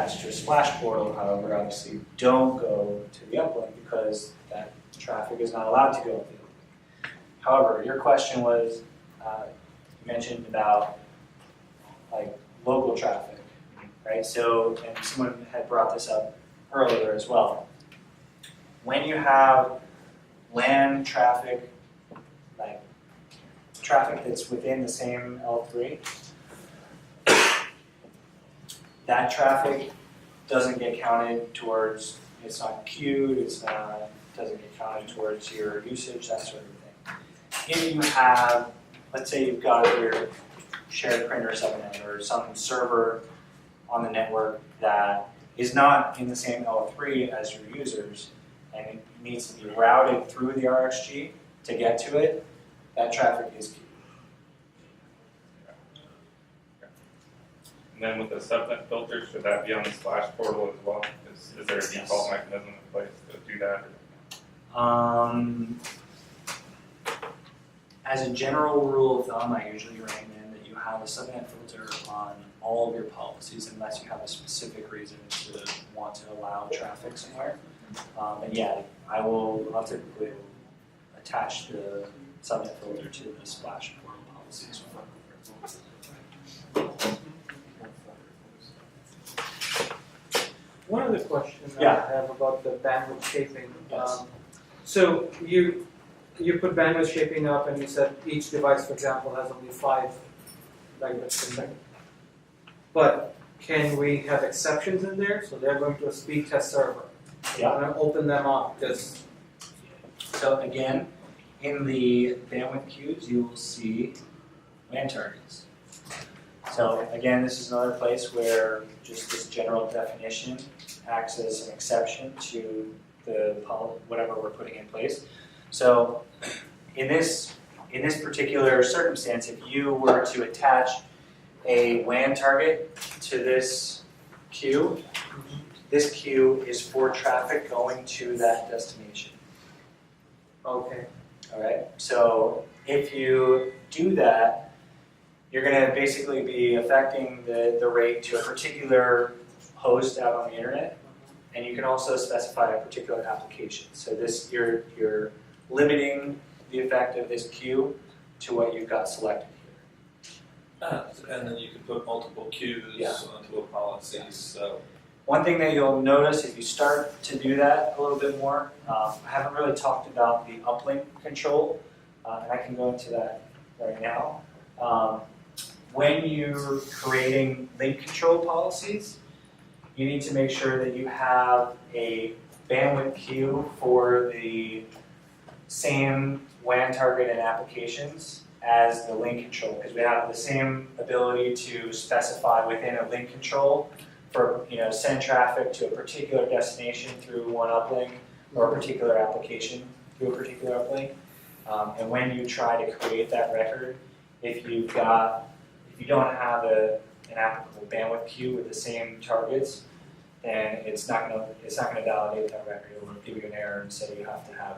attached to a splash portal, however, obviously don't go to the uplink because that traffic is not allowed to go to the uplink. However, your question was, you mentioned about like local traffic, right? So, and someone had brought this up earlier as well. When you have LAN traffic, like traffic that's within the same L3, that traffic doesn't get counted towards, it's not queued, doesn't get counted towards your usage, that sort of thing. If you have, let's say you've got your shared printer subnet or some server on the network that is not in the same L3 as your users, and it needs to be routed through the RxG to get to it, that traffic is queued. And then with the subnet filters, should that be on the splash portal as well? Is there a default mechanism in place to do that? As a general rule of thumb, I usually recommend that you have a subnet filter on all of your policies unless you have a specific reason to want to allow traffic somewhere. And yeah, I'll typically attach the subnet filter to the splash portal policies. One other question Yeah. I have about the bandwidth shaping. Yes. So you put bandwidth shaping up and you said each device, for example, has only 5 megabits per second. But can we have exceptions in there? So they're going to a speed test server. Yeah. I'm going to open them up. Just So again, in the bandwidth queues, you will see WAN targets. So again, this is another place where just this general definition acts as an exception to the whatever we're putting in place. So in this particular circumstance, if you were to attach a WAN target to this queue, this queue is for traffic going to that destination. okay. All right. So if you do that, you're going to basically be affecting the rate to a particular host out on the internet, and you can also specify a particular application. So this you're limiting the effect of this queue to what you've got selected here. And then you can put multiple queues onto a policy. So One thing that you'll notice if you start to do that a little bit more, I haven't really talked about the uplink control, and I can go into that right now. When you're creating link control policies, you need to make sure that you have a bandwidth queue for the same WAN target and applications as the link control, because we have the same ability to specify within a link control for send traffic to a particular destination through one uplink or a particular application through a particular uplink. And when you try to create that record, if you don't have an applicable bandwidth queue with the same targets, then it's not going to validate that record. It will give you an error and say you have to have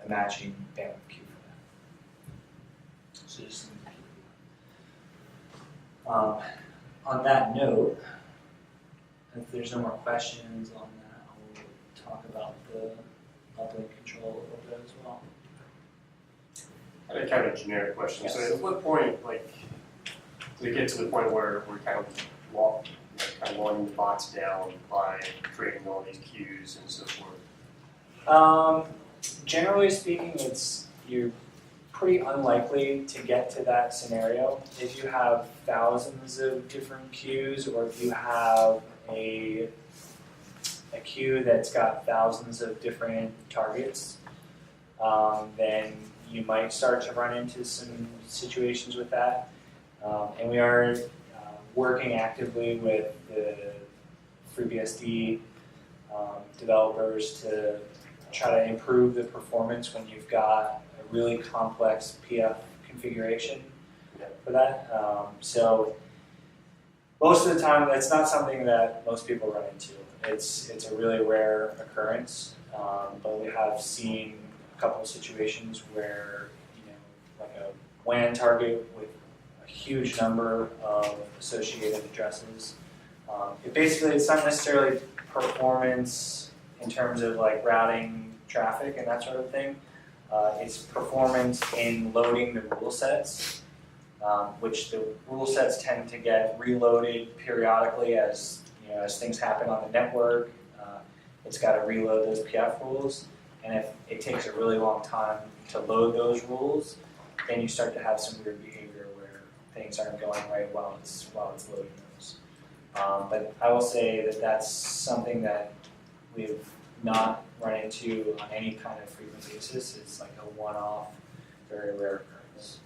a matching bandwidth queue for that. So just on that note, if there's no more questions on that, I'll talk about the uplink control a little bit as well. I had a kind of generic question. Yes. So at what point, like, do we get to the point where we're kind of locking the bots down by creating all these queues and so forth? Generally speaking, you're pretty unlikely to get to that scenario. If you have thousands of different queues, or if you have a queue that's got thousands of different targets, then you might start to run into some situations with that. And we are working actively with the FreeBSD developers to try to improve the performance when you've got a really complex PF configuration for that. So most of the time, that's not something that most people run into. It's a really rare occurrence, but we have seen a couple of situations where like a WAN target with a huge number of associated addresses It's not necessarily performance in terms of like routing traffic and that sort of thing. It's performance in loading the rule sets, which the rule sets tend to get reloaded periodically as as things happen on the network. It's got to reload those PF rules, and if it takes a really long time to load those rules, then you start to have some weird behavior where things aren't going right while it's loading those. But I will say that that's something that we've not run into on any kind of frequent basis. It's like a one-off, very rare occurrence.